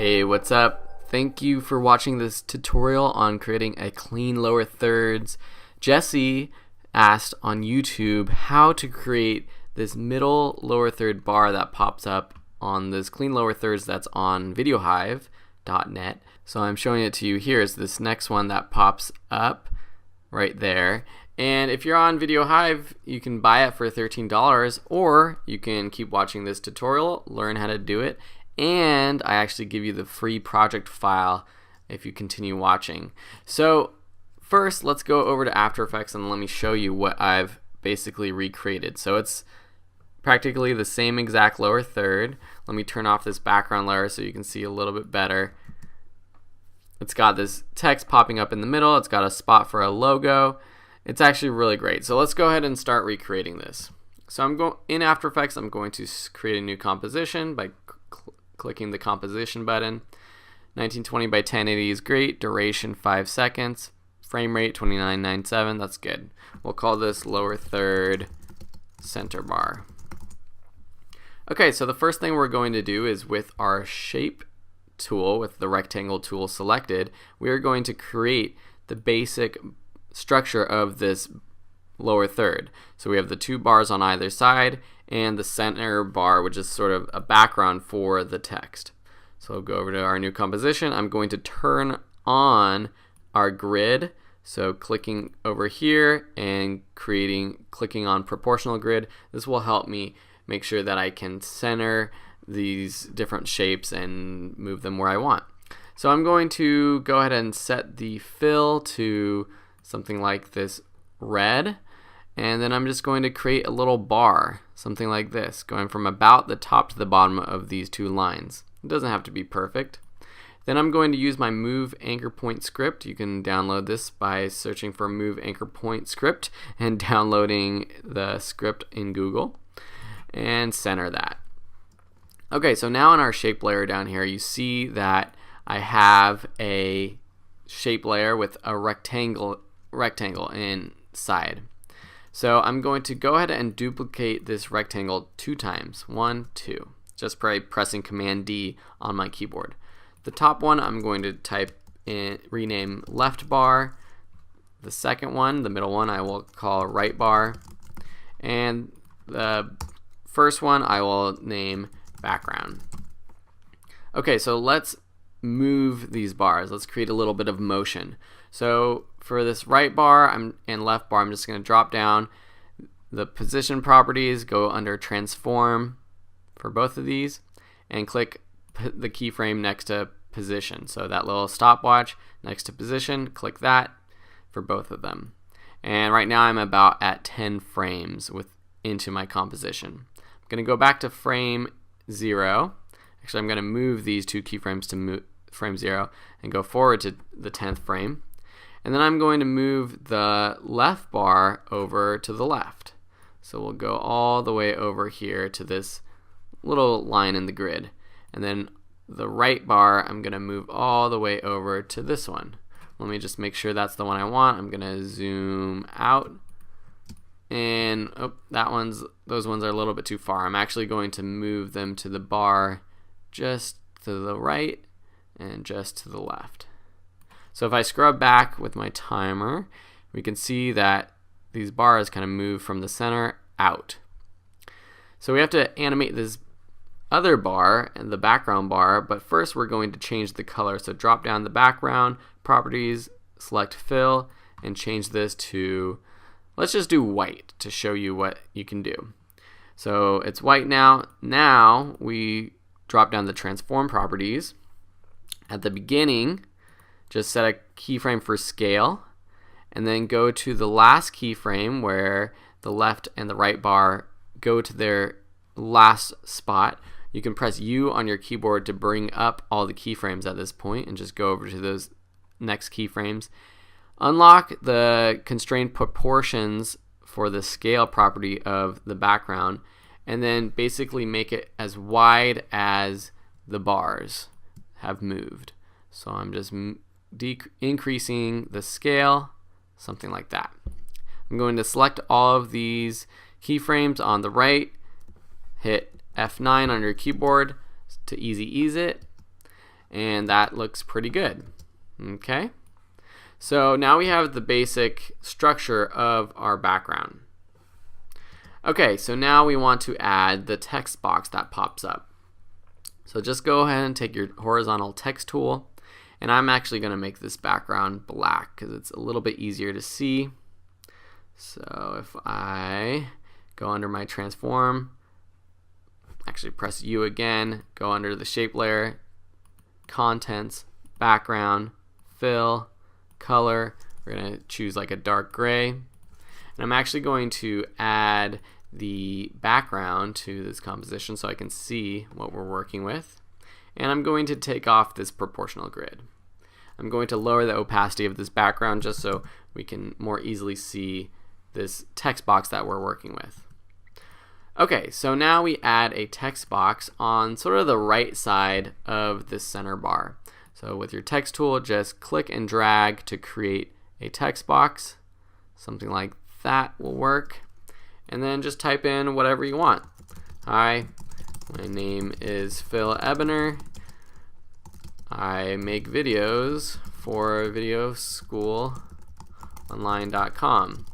Hey, what's up? Thank you for watching this tutorial on creating a clean lower thirds. Jesse asked on YouTube how to create this middle lower third bar that pops up on this clean lower thirds that's on videohive.net. So I'm showing it to you here. It's this next one that pops up right there. And if you're on VideoHive, you can buy it for $13, or you can keep watching this tutorial, learn how to do it, and I actually give you the free project file if you continue watching. So first, let's go over to After Effects and let me show you what I've basically recreated. So it's practically the same exact lower third. Let me turn off this background layer so you can see a little bit better. It's got this text popping up in the middle. It's got a spot for a logo. It's actually really great. So let's go ahead and start recreating this. So in After Effects, I'm going to create a new composition by clicking the composition button. 1920 by 1080 is great. Duration 5 seconds. Frame rate 2997. That's good. We'll call this lower third center bar. Okay, so the first thing we're going to do is with our shape tool, with the rectangle tool selected, we are going to create the basic structure of this lower third. So we have the two bars on either side and the center bar, which is sort of a background for the text. So we'll go over to our new composition. I'm going to turn on our grid. So clicking over here and clicking on proportional grid, this will help me make sure that I can center these different shapes and move them where I want. So I'm going to go ahead and set the fill to something like this red, and then I'm just going to create a little bar, something like this, going from about the top to the bottom of these two lines. It doesn't have to be perfect. Then I'm going to use my Move Anchor Point script. You can download this by searching for Move Anchor Point script and downloading the script in Google, and center that. Okay, so now in our shape layer down here, you see that I have a shape layer with a rectangle inside. So I'm going to go ahead and duplicate this rectangle 2 times. 1, 2. Just by pressing Command D on my keyboard. The top one I'm going to rename left bar. The second one, the middle one, I will call right bar. And the first one I will name background. Okay, so let's move these bars. Let's create a little bit of motion. So for this right bar and left bar, I'm just going to drop down the position properties, go under transform for both of these, and click the keyframe next to position. So that little stopwatch next to position, click that for both of them. And right now I'm about at 10 frames into my composition. I'm going to go back to frame 0. Actually, I'm going to move these two keyframes to frame 0 and go forward to the 10th frame. And then I'm going to move the left bar over to the left. So we'll go all the way over here to this little line in the grid. And then the right bar, I'm going to move all the way over to this one. Let me just make sure that's the one I want. I'm going to zoom out. And those ones are a little bit too far. I'm actually going to move them to the bar just to the right and just to the left. So if I scrub back with my timer, we can see that these bars kind of move from the center out. So we have to animate this other bar and the background bar, but first we're going to change the color. So drop down the background, properties, select fill, and change this to, let's just do white to show you what you can do. So it's white now. Now we drop down the transform properties. At the beginning, just set a keyframe for scale, and then go to the last keyframe where the left and the right bar go to their last spot. You can press U on your keyboard to bring up all the keyframes at this point and just go over to those next keyframes. Unlock the constrained proportions for the scale property of the background, and then basically make it as wide as the bars have moved. So I'm just increasing the scale, something like that. I'm going to select all of these keyframes on the right, hit F9 on your keyboard to ease it, and that looks pretty good. Okay, so now we have the basic structure of our background. Okay, so now we want to add the text box that pops up. So just go ahead and take your horizontal text tool, and I'm actually going to make this background black because it's a little bit easier to see. So if I go under my transform, actually press U again, go under the shape layer, contents, background, fill, color, we're going to choose like a dark gray, and I'm actually going to add the background to this composition so I can see what we're working with, and I'm going to take off this proportional grid. I'm going to lower the opacity of this background just so we can more easily see this text box that we're working with. Okay, so now we add a text box on sort of the right side of this center bar. So with your text tool, just click and drag to create a text box. Something like that will work. And then just type in whatever you want. Hi, my name is Phil Ebener. I make videos for videoschoolonline.com.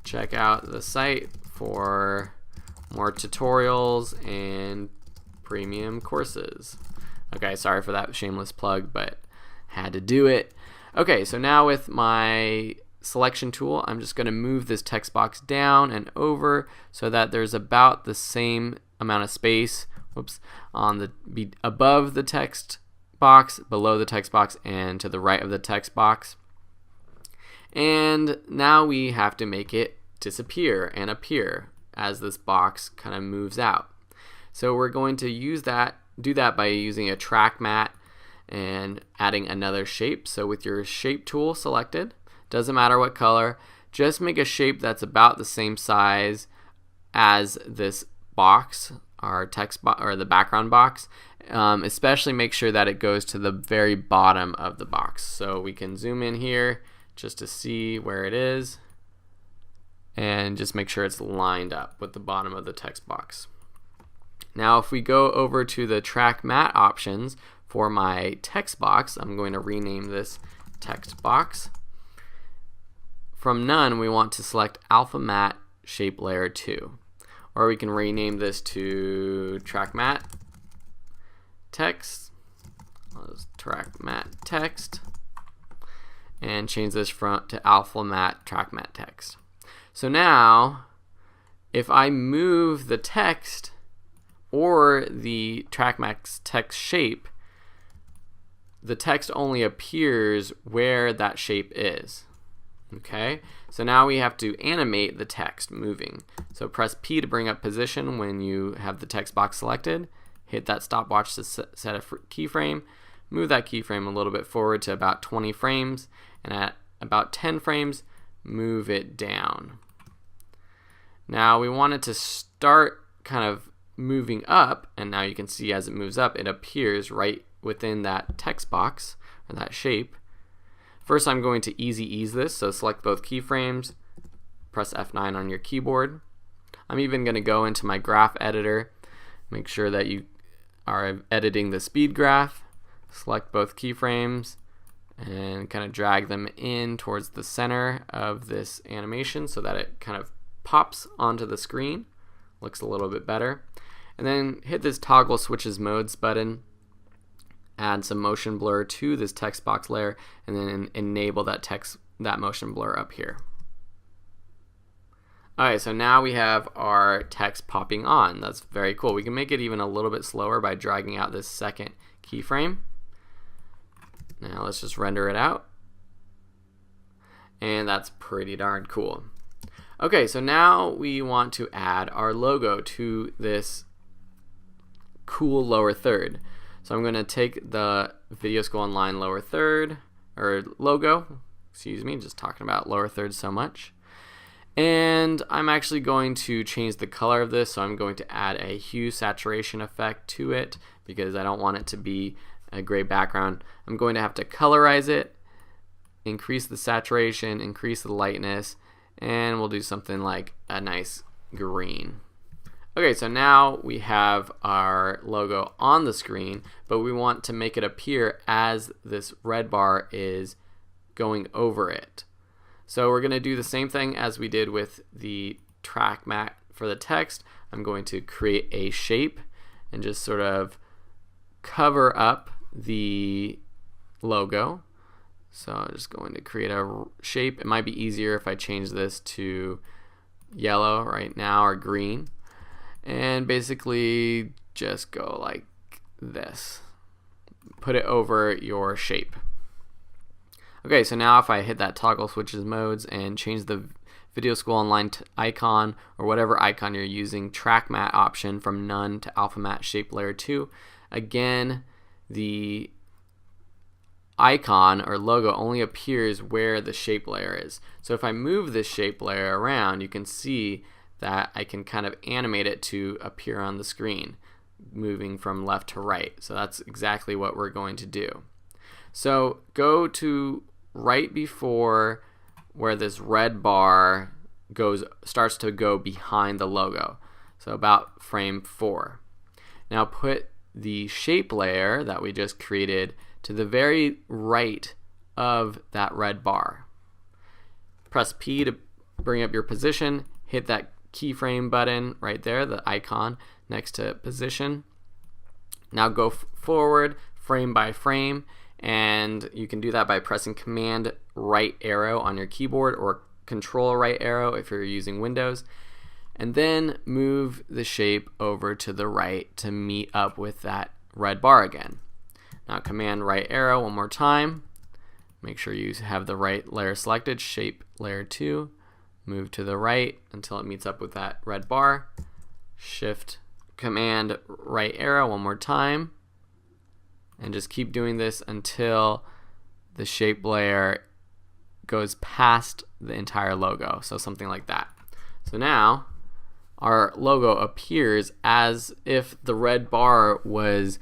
Check out the site for more tutorials and premium courses. Okay, sorry for that shameless plug, but had to do it. Okay, so now with my selection tool, I'm just going to move this text box down and over so that there's about the same amount of space on the above the text box, below the text box, and to the right of the text box. And now we have to make it disappear and appear as this box kind of moves out. So we're going to do that by using a track mat and adding another shape. So with your shape tool selected, doesn't matter what color, just make a shape that's about the same size as this box, our text box or the background box. Especially make sure that it goes to the very bottom of the box. So we can zoom in here just to see where it is, and just make sure it's lined up with the bottom of the text box. Now if we go over to the track mat options for my text box, I'm going to rename this text box. From none, we want to select Alpha Matte Shape Layer 2. Or we can rename this to Track Matte Text. Track Matte Text. And change this to Alpha Matte Track Matte Text. So now, if I move the text or the Track Matte Text shape, the text only appears where that shape is. Okay, so now we have to animate the text moving. So press P to bring up position when you have the text box selected. Hit that stopwatch to set a keyframe. Move that keyframe a little bit forward to about 20 frames, and at about 10 frames, move it down. Now we want it to start kind of moving up, and now you can see as it moves up, it appears right within that text box or that shape. First, I'm going to easy ease this, so select both keyframes, press F9 on your keyboard. I'm even going to go into my graph editor, make sure that you are editing the speed graph, select both keyframes, and kind of drag them in towards the center of this animation so that it kind of pops onto the screen. Looks a little bit better. And then hit this toggle switches modes button, add some motion blur to this text box layer, and then enable that motion blur up here. Alright, so now we have our text popping on. That's very cool. We can make it even a little bit slower by dragging out this second keyframe. Now let's just render it out. And that's pretty darn cool. Okay, so now we want to add our logo to this cool lower third. So I'm going to take the Video School Online lower third, or logo, excuse me, just talking about lower third so much. And I'm actually going to change the color of this, so I'm going to add a hue saturation effect to it because I don't want it to be a gray background. I'm going to have to colorize it, increase the saturation, increase the lightness, and we'll do something like a nice green. Okay, so now we have our logo on the screen, but we want to make it appear as this red bar is going over it. So we're going to do the same thing as we did with the track mat for the text. I'm going to create a shape and just sort of cover up the logo. So I'm just going to create a shape. It might be easier if I change this to yellow right now or green. And basically just go like this. Put it over your shape. Okay, so now if I hit that toggle switches modes and change the Video School Online icon or whatever icon you're using, track mat option from none to alpha matte shape layer 2, again the icon or logo only appears where the shape layer is. So if I move this shape layer around, you can see that I can kind of animate it to appear on the screen, moving from left to right. So that's exactly what we're going to do. So go to right before where this red bar starts to go behind the logo. So about frame 4. Now put the shape layer that we just created to the very right of that red bar. Press P to bring up your position, hit that keyframe button right there, the icon next to position. Now go forward frame by frame, and you can do that by pressing Command right arrow on your keyboard or Control right arrow if you're using Windows, and then move the shape over to the right to meet up with that red bar again. Now Command right arrow one more time. Make sure you have the right layer selected, shape layer 2. Move to the right until it meets up with that red bar. Shift Command right arrow one more time. And just keep doing this until the shape layer goes past the entire logo. So something like that. So now our logo appears as if the red bar was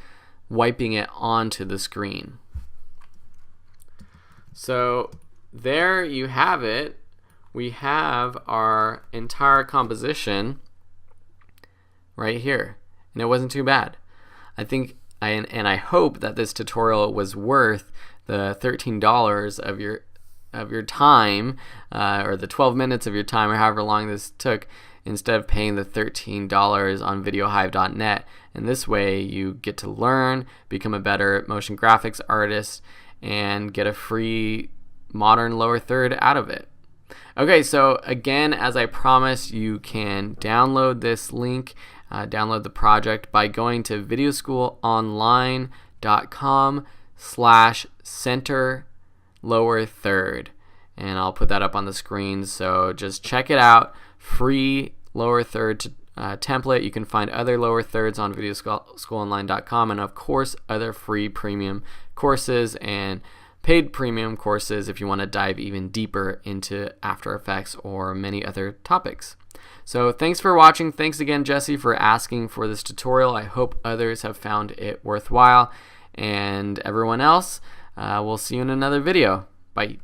wiping it onto the screen. So there you have it. We have our entire composition right here, and it wasn't too bad. I think I hope that this tutorial was worth the $13 of your time, or the 12 minutes of your time, or however long this took, instead of paying the $13 on videohive.net. And this way you get to learn, become a better motion graphics artist, and get a free modern lower third out of it. Okay, so again, as I promised, you can download this link, download the project by going to videoschoolonline.com/center lower third, and I'll put that up on the screen. So just check it out. Free lower third template. You can find other lower thirds on videoschoolonline.com, and of course other free premium courses and paid premium courses if you want to dive even deeper into After Effects or many other topics. So thanks for watching. Thanks again, Jesse, for asking for this tutorial. I hope others have found it worthwhile, and everyone else, we'll see you in another video. Bye.